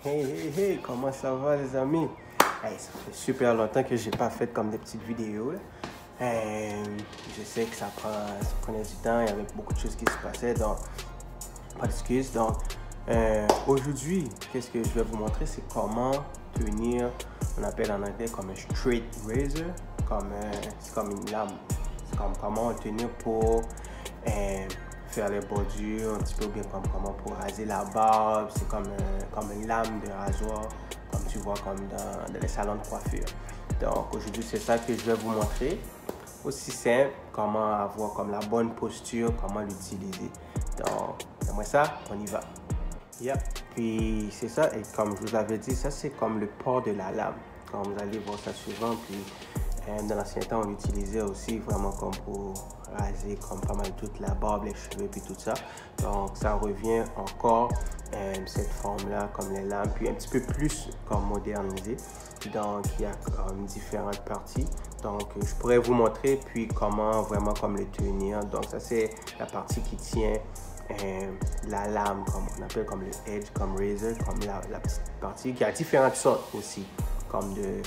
Hey, hey, hey, comment ça va les amis? Hey, ça fait super longtemps que j'ai pas fait comme des petites vidéos. Je sais que ça prenait du temps, il y avait beaucoup de choses qui se passaient, donc pas d'excuses. Donc aujourd'hui, qu'est-ce que je vais vous montrer, c'est comment tenir, on appelle en anglais comme un straight razor, c'est comme une lame. C'est comme comment tenir pour faire les bordures, un petit peu bien comme comment pour raser la barbe. C'est comme une lame de rasoir, comme tu vois comme dans les salons de coiffure. Donc aujourd'hui, c'est ça que je vais vous montrer. Aussi simple, comment avoir comme la bonne posture, comment l'utiliser. Donc, après ça, on y va. Yep. Puis c'est ça, et comme je vous avais dit, ça c'est comme le port de la lame. Comme vous allez voir ça souvent, puis dans l'ancien temps, on l'utilisait aussi vraiment comme pour raser comme pas mal toute la barbe, les cheveux, puis tout ça. Donc ça revient encore cette forme-là, comme les lames, puis un petit peu plus comme modernisé. Donc il y a comme différentes parties. Donc je pourrais vous montrer puis comment vraiment comme le tenir. Donc ça c'est la partie qui tient la lame, comme on appelle comme le edge, comme razor, comme la petite partie qui a différentes sortes aussi, comme de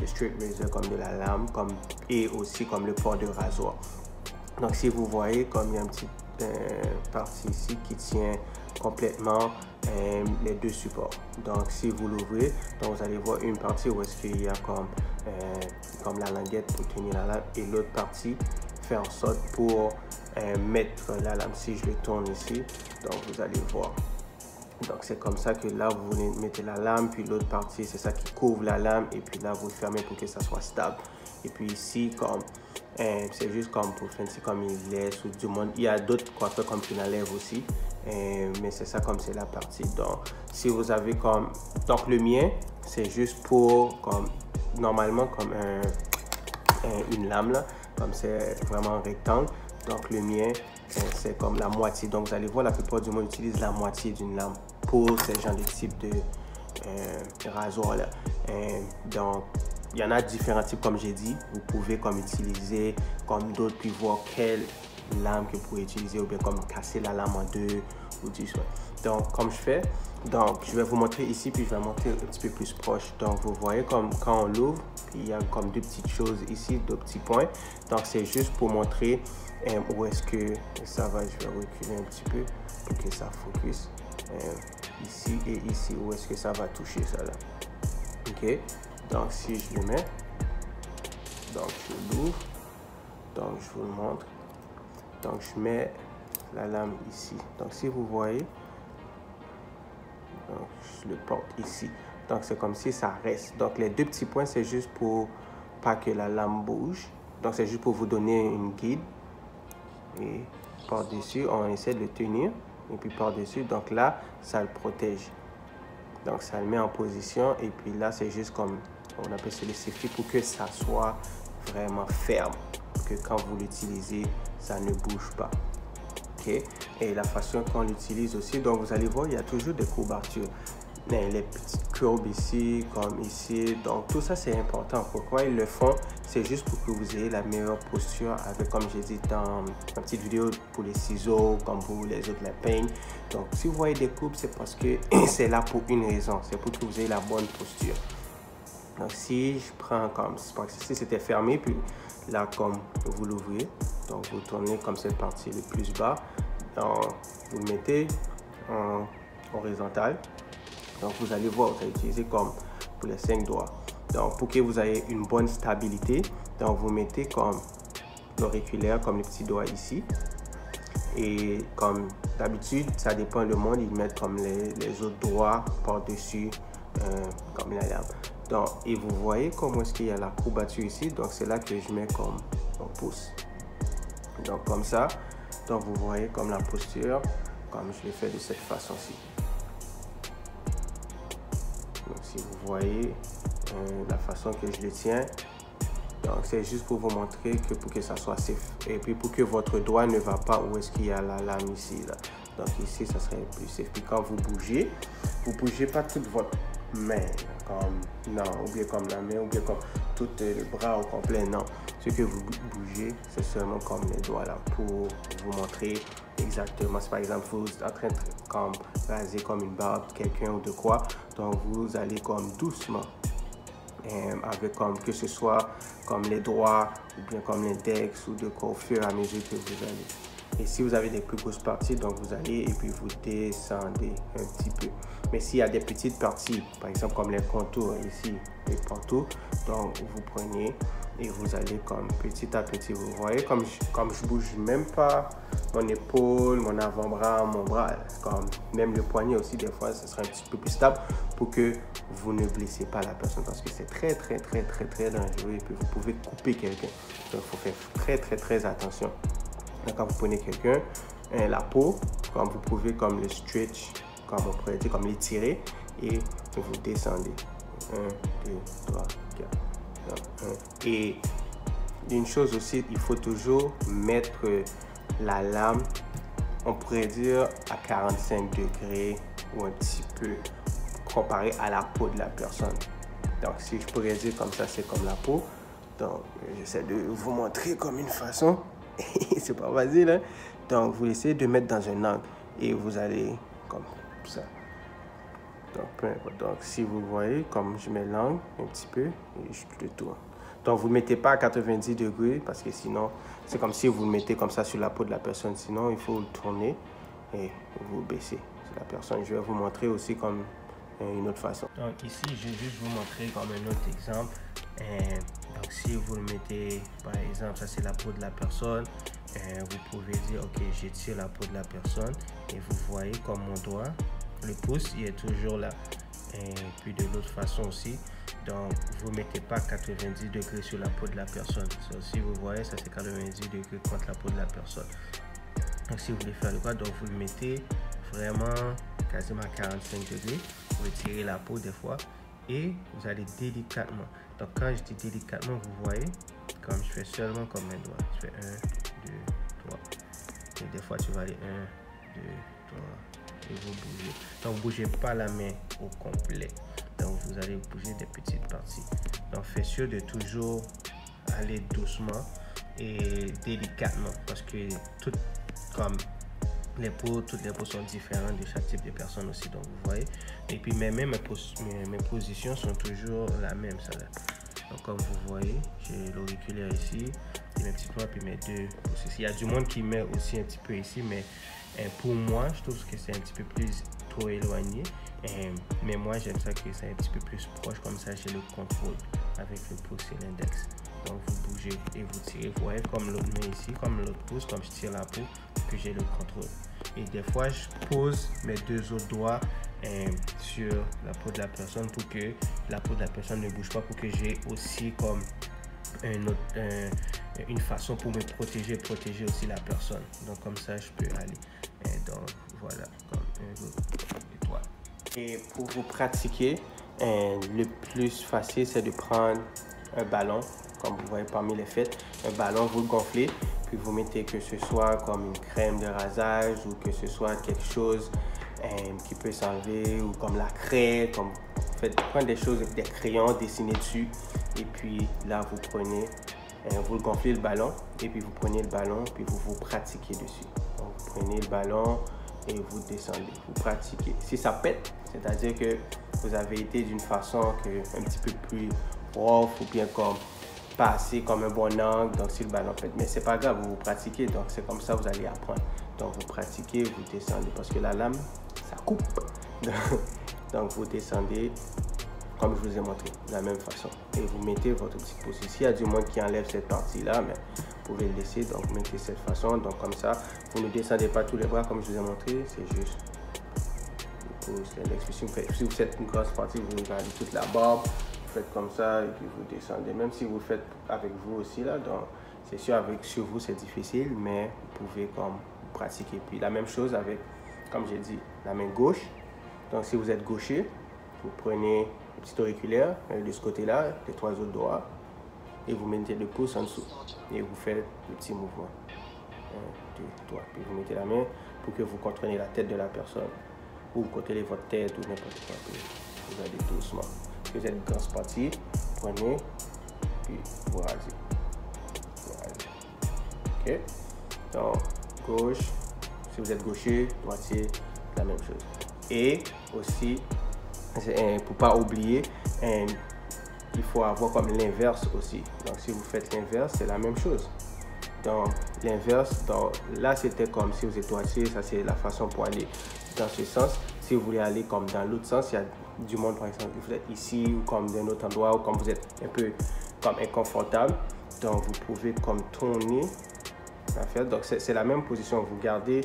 straight razor, comme de la lame, et aussi comme le port de rasoir. Donc si vous voyez, comme il y a une petite partie ici qui tient complètement les deux supports. Donc si vous l'ouvrez, donc vous allez voir une partie où est-ce qu'il y a comme la languette pour tenir la lame, et l'autre partie fait en sorte pour mettre la lame. Si je le tourne ici, donc vous allez voir. Donc c'est comme ça que là vous mettez la lame, puis l'autre partie c'est ça qui couvre la lame, et puis là vous le fermez pour que ça soit stable. Et puis ici comme c'est juste comme pour faire comme il laisse ou du monde. Il y a d'autres coiffeurs comme qui l'enlèvent aussi, mais c'est ça comme c'est la partie. Donc si vous avez comme, donc le mien c'est juste pour comme normalement comme une lame là, comme c'est vraiment un rectangle. Donc le mien c'est comme la moitié. Donc vous allez voir, la plupart du monde utilise la moitié d'une lame pour ce genre de type de rasoir là. Donc il y en a différents types, comme j'ai dit. Vous pouvez comme utiliser comme d'autres, puis voir quelle lame que vous pouvez utiliser, ou bien comme casser la lame en deux ou du soit. Donc comme je fais, donc je vais vous montrer ici, puis je vais montrer un petit peu plus proche. Donc vous voyez comme quand on l'ouvre, il y a comme deux petites choses ici, deux petits points. Donc c'est juste pour montrer où est-ce que ça va. Je vais reculer un petit peu pour que ça focus ici et ici, où est-ce que ça va toucher ça là. Ok, donc si je le mets, donc je l'ouvre, donc je vous le montre. Donc je mets la lame ici. Donc si vous voyez, donc je le porte ici. Donc c'est comme si ça reste. Donc les deux petits points, c'est juste pour pas que la lame bouge. Donc c'est juste pour vous donner une guide. Et par-dessus, on essaie de le tenir. Et puis par-dessus, donc là, ça le protège. Donc ça le met en position. Et puis là, c'est juste comme, on appelle ça le safety, pour que ça soit vraiment ferme. Pour que quand vous l'utilisez, ça ne bouge pas. Okay. Et la façon qu'on l'utilise aussi, donc vous allez voir, il y a toujours des courbatures. Les petites courbes ici, comme ici, donc tout ça c'est important. Pourquoi ils le font? C'est juste pour que vous ayez la meilleure posture, avec, comme j'ai dit dans ma petite vidéo, pour les ciseaux, comme pour les autres, la peigne. Donc si vous voyez des courbes, c'est parce que c'est là pour une raison, c'est pour que vous ayez la bonne posture. Donc si je prends comme, si c'était fermé, puis là comme vous l'ouvrez, donc vous tournez comme cette partie le plus bas, donc vous le mettez en horizontal. Donc vous allez voir, vous allez utiliser comme pour les 5 doigts. Donc pour que vous ayez une bonne stabilité, donc vous mettez comme l'auriculaire, comme les petits doigts ici. Et comme d'habitude, ça dépend le monde, ils mettent comme les autres doigts par-dessus comme la lame. Donc, et vous voyez comment est-ce qu'il y a la courbature ici. Donc c'est là que je mets comme mon pouce. Donc comme ça, donc vous voyez comme la posture, comme je l'ai fait de cette façon-ci. Donc si vous voyez la façon que je le tiens, donc c'est juste pour vous montrer que pour que ça soit safe, et puis pour que votre doigt ne va pas où est-ce qu'il y a la lame ici là. Donc ici ça serait plus safe. Puis quand vous bougez pas toute votre main comme non, ou bien comme la main, ou bien comme tout le bras au complet, non. Ce que vous bougez, c'est seulement comme les doigts là, pour vous montrer exactement. Si par exemple vous êtes en train de comme, raser comme une barbe quelqu'un ou de quoi, donc vous allez comme doucement, avec comme que ce soit comme les doigts ou bien comme l'index ou de quoi au fur et à mesure que vous allez. Et si vous avez des plus grosses parties, donc vous allez et puis vous descendez un petit peu. Mais s'il y a des petites parties, par exemple comme les contours ici, les contours, donc vous prenez et vous allez comme petit à petit, vous voyez comme je bouge même pas mon épaule, mon avant-bras, mon bras, comme même le poignet aussi, des fois ce sera un petit peu plus stable pour que vous ne blessez pas la personne parce que c'est très dangereux et puis vous pouvez couper quelqu'un. Donc il faut faire très attention. Donc, quand vous prenez quelqu'un, la peau, comme vous pouvez comme le stretch, comme on pourrait dire, comme l'étirer et vous descendez. 1, 2, 3, 4. Et une chose aussi, il faut toujours mettre la lame, on pourrait dire à 45 degrés ou un petit peu comparé à la peau de la personne. Donc si je pourrais dire comme ça, c'est comme la peau. Donc j'essaie de vous montrer comme une façon. C'est pas facile, hein? Donc vous essayez de mettre dans un angle et vous allez comme ça. Donc peu importe. Donc si vous voyez, comme je mets l'angle un petit peu et je le tourne. Donc vous ne mettez pas à 90 degrés parce que sinon c'est comme si vous le mettez comme ça sur la peau de la personne. Sinon il faut le tourner et vous baisser sur la personne. Je vais vous montrer aussi comme une autre façon. Donc ici je vais juste vous montrer comme un autre exemple. Donc si vous le mettez par exemple, ça c'est la peau de la personne, vous pouvez dire ok, j'étire la peau de la personne et vous voyez comme mon doigt, le pouce il est toujours là. Et puis de l'autre façon aussi, donc vous ne mettez pas 90 degrés sur la peau de la personne. So, si vous voyez, ça c'est 90 degrés contre la peau de la personne. Donc si vous voulez faire le quoi, donc vous le mettez vraiment quasiment à 45 degrés. Vous retirez la peau des fois et vous allez délicatement. Donc quand je dis délicatement, vous voyez, comme je fais seulement comme un doigt. Je fais 1, 2, 3. Et des fois tu vas aller 1, 2, 3. Et vous bougez. Donc, vous ne bougez pas la main au complet. Donc, vous allez bouger des petites parties. Donc, faites sûr de toujours aller doucement et délicatement parce que toutes les peaux sont différentes de chaque type de personne aussi. Donc, vous voyez. Et puis, mes positions sont toujours la même. Ça, là. Donc, comme vous voyez, j'ai l'auriculaire ici, et mes petits doigts, puis mes deux pouces ici. Il y a du monde qui met aussi un petit peu ici, mais pour moi, je trouve que c'est un petit peu plus trop éloigné. Mais moi, j'aime ça que c'est un petit peu plus proche, comme ça, j'ai le contrôle avec le pouce et l'index. Donc, vous bougez et vous tirez. Vous voyez, comme l'autre main ici, comme l'autre pouce, comme je tire la peau, que j'ai le contrôle. Et des fois, je pose mes deux autres doigts sur la peau de la personne pour que la peau de la personne ne bouge pas, pour que j'ai aussi comme une façon pour me protéger aussi la personne. Donc comme ça je peux aller. Et donc voilà, comme un autre étoile. Et pour vous pratiquer, le plus facile c'est de prendre un ballon, comme vous voyez parmi les fêtes, un ballon, vous le gonflez, puis vous mettez que ce soit comme une crème de rasage ou que ce soit quelque chose qui peut s'enlever ou comme la craie, comme prendre des choses, des crayons, dessiner dessus et puis là vous prenez, vous gonflez le ballon et puis vous prenez le ballon puis vous pratiquez dessus. Donc vous prenez le ballon et vous descendez, vous pratiquez. Si ça pète, c'est-à-dire que vous avez été d'une façon un petit peu plus rough ou bien comme passer comme un bon angle, donc si le ballon pète, mais c'est pas grave, vous pratiquez, donc c'est comme ça vous allez apprendre. Donc vous pratiquez, vous descendez parce que la lame ça coupe. Donc vous descendez comme je vous ai montré, de la même façon. Et vous mettez votre petite pouce ici. Il y a du monde qui enlève cette partie-là, mais vous pouvez le laisser. Donc vous mettez cette façon. Donc comme ça, vous ne descendez pas tous les bras comme je vous ai montré. C'est juste le pouce, l'index. Si vous faites une grosse partie, vous regardez toute la barbe. Vous faites comme ça et puis vous descendez. Même si vous le faites avec vous aussi, là, donc c'est sûr, sur vous, c'est difficile, mais vous pouvez comme pratiquer. Puis la même chose avec, comme j'ai dit, la main gauche. Donc si vous êtes gaucher, vous prenez le petit auriculaire de ce côté-là, les trois autres doigts, et vous mettez le pouce en dessous. Et vous faites le petit mouvement. 1, 2, 3. Puis vous mettez la main pour que vous contrôlez la tête de la personne. Ou vous contrôlez votre tête ou n'importe quoi. Puis vous allez doucement. Si vous êtes une grosse partie, prenez, puis vous rasez. Ok? Donc, gauche, Si vous êtes gaucher, droitier, la même chose. Et aussi, pour pas oublier, il faut avoir comme l'inverse aussi. Donc si vous faites l'inverse, c'est la même chose. Donc l'inverse, là c'était comme si vous êtes droitier, ça c'est la façon pour aller dans ce sens. Si vous voulez aller comme dans l'autre sens, il y a du monde par exemple, vous êtes ici ou comme d'un autre endroit ou comme vous êtes un peu comme inconfortable. Donc vous pouvez comme tourner la faire. Donc c'est la même position, vous gardez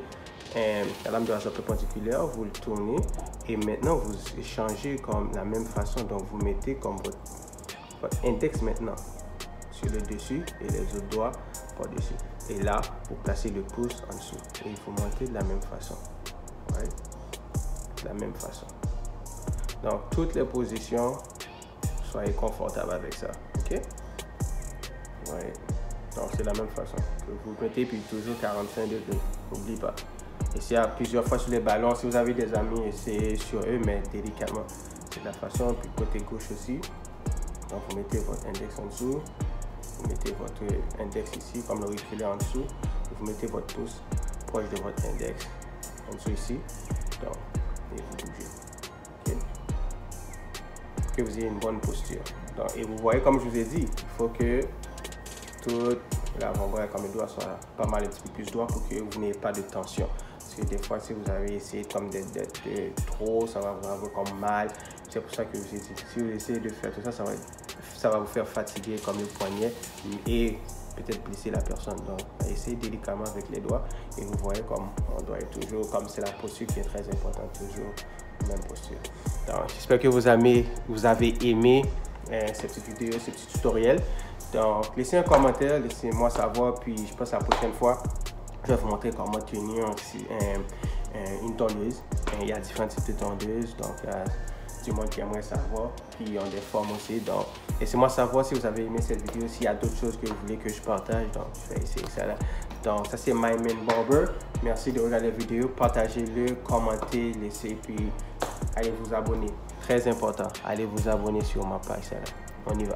la lame de rasoir perpendiculaire, vous le tournez et maintenant vous changez comme la même façon. Donc vous mettez comme votre index maintenant sur le dessus et les autres doigts par-dessus. Et là, vous placez le pouce en dessous. Et il faut monter de la même façon. Ouais. De la même façon. Donc, toutes les positions, soyez confortable avec ça. OK? Ouais. Donc, c'est la même façon. Que vous mettez, puis toujours 45 degrés. N'oubliez pas. Et s'il y a plusieurs fois sur les ballons, si vous avez des amis, essayez sur eux, mais délicatement. C'est la façon. Puis côté gauche aussi. Donc, vous mettez votre index en dessous. Vous mettez votre index ici, comme l'auriculaire en dessous. Vous mettez votre pouce proche de votre index en dessous ici. Donc, et vous bougez. Okay. Que vous ayez une bonne posture. Donc, et vous voyez, comme je vous ai dit, il faut que tout l'avant-bras comme le doigt soit pas mal un petit peu plus droit pour que vous n'ayez pas de tension. Parce que des fois, si vous avez essayé comme d'être trop, ça va vous avoir comme mal. C'est pour ça que je vous ai dit, si vous essayez de faire tout ça, ça va vous faire fatiguer comme le poignet et peut-être blesser la personne. Donc, essayez délicatement avec les doigts et vous voyez comme on doit être toujours, comme c'est la posture qui est très importante, toujours même posture. Donc, j'espère que vous avez aimé cette petite vidéo, ce petit tutoriel. Donc, laissez un commentaire, laissez-moi savoir, puis je pense la prochaine fois, je vais vous montrer comment tenir une tondeuse. Il y a différents types de tondeuses, donc du monde qui aimerait savoir, puis ils ont des formes aussi. Donc, laissez-moi savoir si vous avez aimé cette vidéo, s'il y a d'autres choses que vous voulez que je partage. Donc, je vais essayer ça là. Donc, ça c'est My Man Barber. Merci de regarder la vidéo, partagez-le, commentez, laissez, puis allez vous abonner. Très important, allez vous abonner sur ma page. On y va.